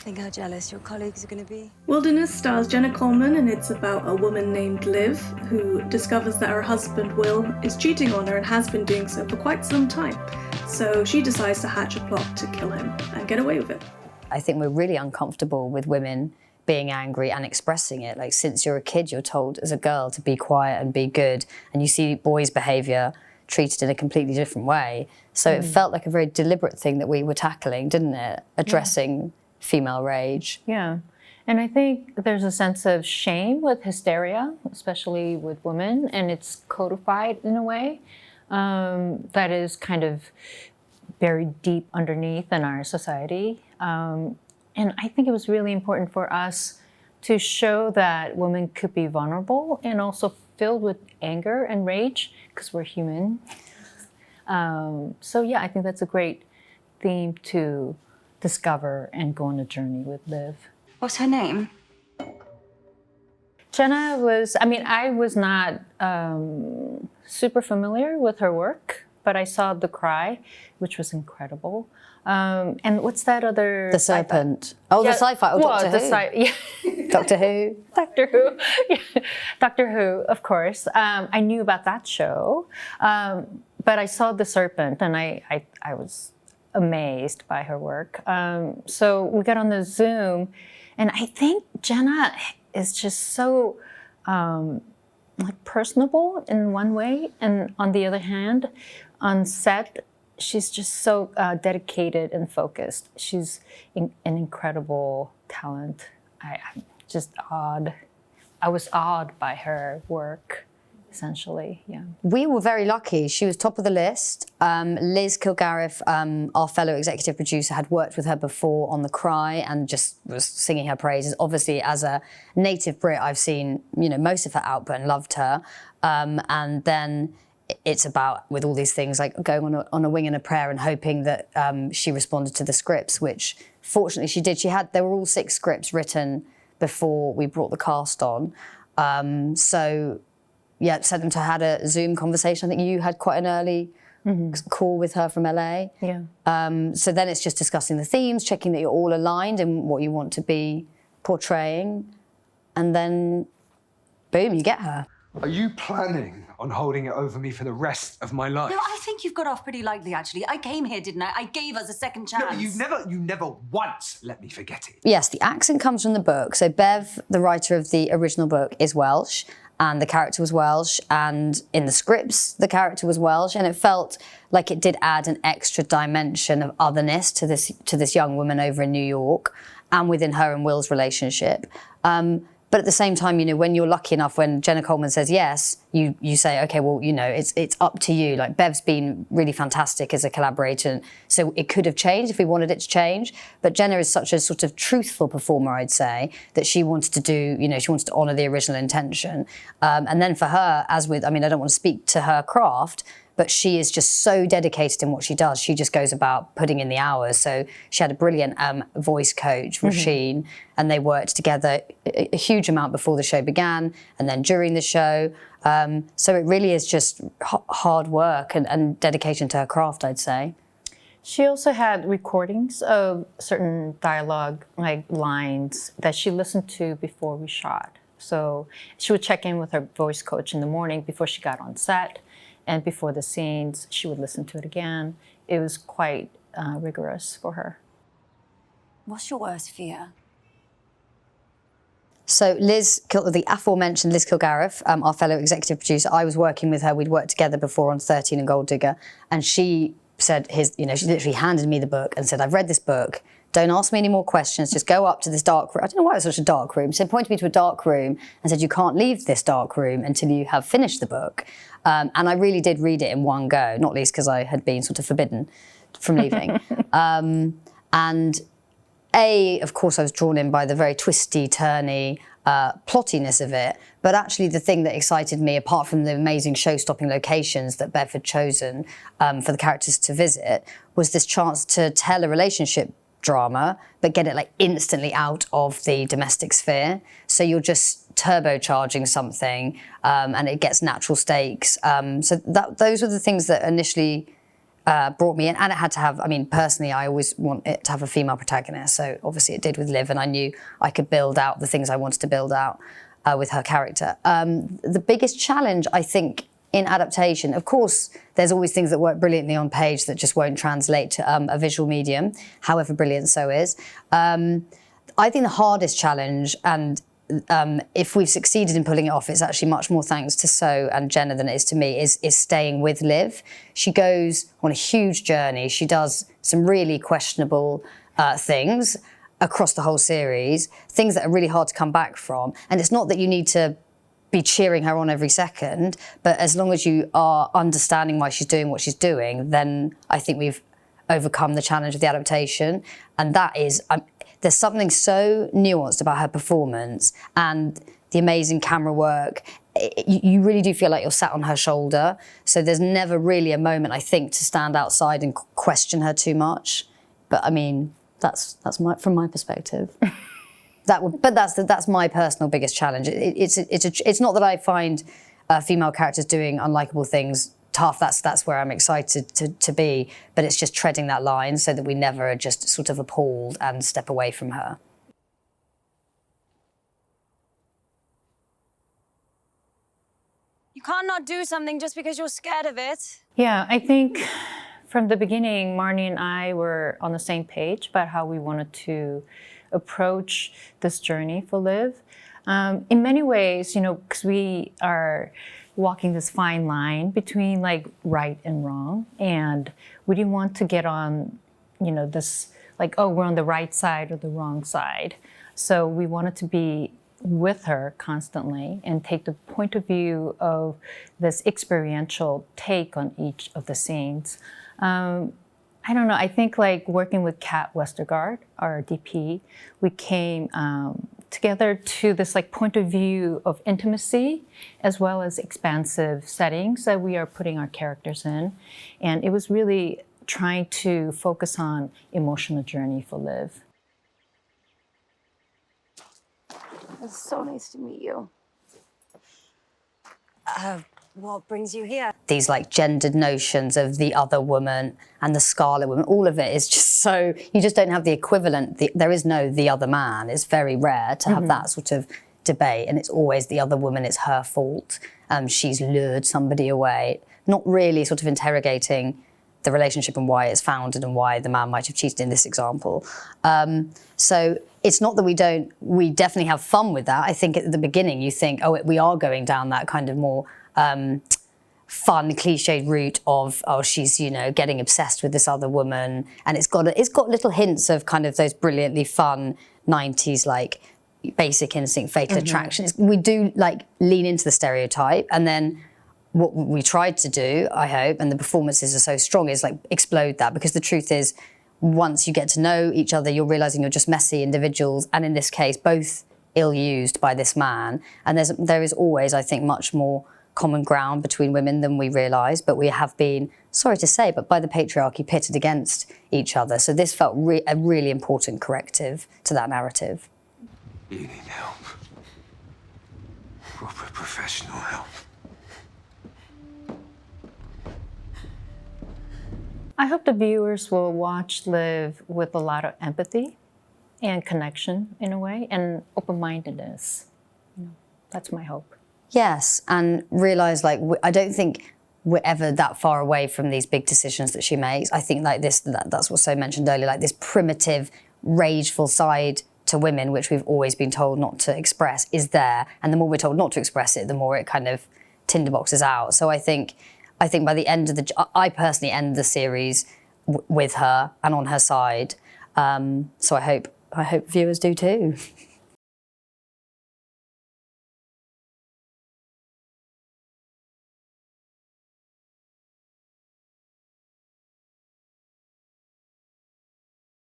think how jealous your colleagues are going to be. Wilderness stars Jenna Coleman, and it's about a woman named Liv who discovers that her husband Will is cheating on her and has been doing so for quite some time. So she decides to hatch a plot to kill him and get away with it. I think we're really uncomfortable with women being angry and expressing it. Like, since you're a kid, you're told as a girl to be quiet and be good, and you see boys' behaviour treated in a completely different way. So it felt like a very deliberate thing that we were tackling, didn't it? Addressing female rage. Yeah. And I think there's a sense of shame with hysteria, especially with women, and it's codified in a way that is kind of buried deep underneath in our society. And I think it was really important for us to show that women could be vulnerable and also filled with anger and rage, because we're human. So yeah, I think that's a great theme to discover and go on a journey with Liv. What's her name? Jenna was, I was not super familiar with her work, but I saw The Cry, which was incredible. And what's that other? The Serpent. Oh, yeah, the sci-fi. Oh, well, Doctor Who. Yeah. Doctor Who. Doctor Who. Yeah. Doctor Who, of course. I knew about that show, but I saw The Serpent, and I was amazed by her work. So we got on the Zoom, and I think Jenna is just so personable in one way, and on the other hand, on set, she's just so dedicated and focused. She's an incredible talent. I'm just awed. I was awed by her work, essentially, yeah. We were very lucky. She was top of the list. Liz Kilgarriff, our fellow executive producer, had worked with her before on The Cry and just was singing her praises. Obviously, as a native Brit, I've seen most of her output and loved her. And then it's about, with all these things, like going on a wing and a prayer and hoping that she responded to the scripts, which fortunately she did. There were all 6 scripts written before we brought the cast on. So yeah, sent them to had a Zoom conversation. I think you had quite an early call with her from LA. Yeah. So then it's just discussing the themes, checking that you're all aligned in what you want to be portraying, and then boom, you get her. Are you planning on holding it over me for the rest of my life? No, I think you've got off pretty lightly, actually. I came here, didn't I? I gave us a second chance. No, but you never once let me forget it. Yes, the accent comes from the book. So Bev, the writer of the original book, is Welsh, and the character was Welsh, and in the scripts, the character was Welsh, and it felt like it did add an extra dimension of otherness to this young woman over in New York, and within her and Will's relationship. But at the same time, when you're lucky enough, when Jenna Coleman says yes, you say, okay, well, it's up to you. Like, Bev's been really fantastic as a collaborator, so it could have changed if we wanted it to change. But Jenna is such a sort of truthful performer, I'd say, that she wanted to do, she wanted to honour the original intention. And then for her, I don't want to speak to her craft, but she is just so dedicated in what she does. She just goes about putting in the hours. So she had a brilliant voice coach, Rasheen, and they worked together a huge amount before the show began and then during the show. So it really is just hard work and dedication to her craft, I'd say. She also had recordings of certain dialogue, like lines, that she listened to before we shot. So she would check in with her voice coach in the morning before she got on set. And before the scenes, she would listen to it again. It was quite rigorous for her. What's your worst fear? So the aforementioned Liz Kilgarriff, our fellow executive producer, I was working with her. We'd worked together before on 13 and Gold Digger. And she said, she literally handed me the book and said, I've read this book. Don't ask me any more questions. Just go up to this dark room. I don't know why it was such a dark room. She pointed me to a dark room and said, you can't leave this dark room until you have finished the book. And I really did read it in one go, not least because I had been sort of forbidden from leaving. And of course, I was drawn in by the very twisty, turny, plottiness of it. But actually the thing that excited me, apart from the amazing show-stopping locations that Bev had chosen for the characters to visit, was this chance to tell a relationship drama, but get it like instantly out of the domestic sphere. So you're just turbocharging something and it gets natural stakes. So those were the things that initially brought me in, and it had to have, I mean, personally, I always want it to have a female protagonist, so obviously it did with Liv, and I knew I could build out the things I wanted to build out with her character. The biggest challenge, I think, in adaptation, of course, there's always things that work brilliantly on page that just won't translate to a visual medium, however brilliant So is. I think the hardest challenge, and if we've succeeded in pulling it off, it's actually much more thanks to So and Jenna than it is to me, is staying with Liv. She goes on a huge journey. She does some really questionable things across the whole series, things that are really hard to come back from. And it's not that you need to be cheering her on every second, but as long as you are understanding why she's doing what she's doing, then I think we've overcome the challenge of the adaptation. And that is, there's something so nuanced about her performance and the amazing camera work. You really do feel like you're sat on her shoulder. So there's never really a moment, I think, to stand outside and question her too much. But I mean, that's from my perspective. That's my personal biggest challenge. It's not that I find female characters doing unlikable things tough. That's where I'm excited to be. But it's just treading that line so that we never are just sort of appalled and step away from her. You can't not do something just because you're scared of it. Yeah, I think from the beginning, Marnie and I were on the same page about how we wanted to approach this journey for Liv. In many ways, you know, because we are walking this fine line between like right and wrong, and we didn't want to get on, you know, this like, oh, we're on the right side or the wrong side. So we wanted to be with her constantly and take the point of view of this experiential take on each of the scenes. I don't know, I think like working with Kat Westergaard, our DP, we came together to this like point of view of intimacy as well as expansive settings that we are putting our characters in. And it was really trying to focus on emotional journey for Liv. It's so nice to meet you. What brings you here? These like gendered notions of the other woman and the Scarlet Woman, all of it is just so, you just don't have the equivalent. There is no the other man. It's very rare to have that sort of debate, and it's always the other woman, it's her fault. She's lured somebody away. Not really sort of interrogating the relationship and why it's founded and why the man might have cheated in this example. So it's not that we definitely have fun with that. I think at the beginning you think, oh, we are going down that kind of more fun, cliched route of, oh, she's, you know, getting obsessed with this other woman. And it's got little hints of kind of those brilliantly fun 90s, like Basic Instinct, Fatal Attraction. We do like lean into the stereotype, and then what we tried to do, I hope, and the performances are so strong, is like explode that, because the truth is, once you get to know each other, you're realizing you're just messy individuals, and in this case, both ill-used by this man. And there is always, I think, much more common ground between women than we realise, but we have been, sorry to say, but by the patriarchy pitted against each other. So this felt a really important corrective to that narrative. You need help. Proper professional help. I hope the viewers will watch Liv with a lot of empathy and connection in a way, and open-mindedness. You know, that's my hope. Yes, and realise, like, I don't think we're ever that far away from these big decisions that she makes. I think like that's what So mentioned earlier, like this primitive, rageful side to women, which we've always been told not to express, is there. And the more we're told not to express it, the more it kind of tinderboxes out. So I think by the end of I personally end the series with her and on her side. So I hope viewers do too.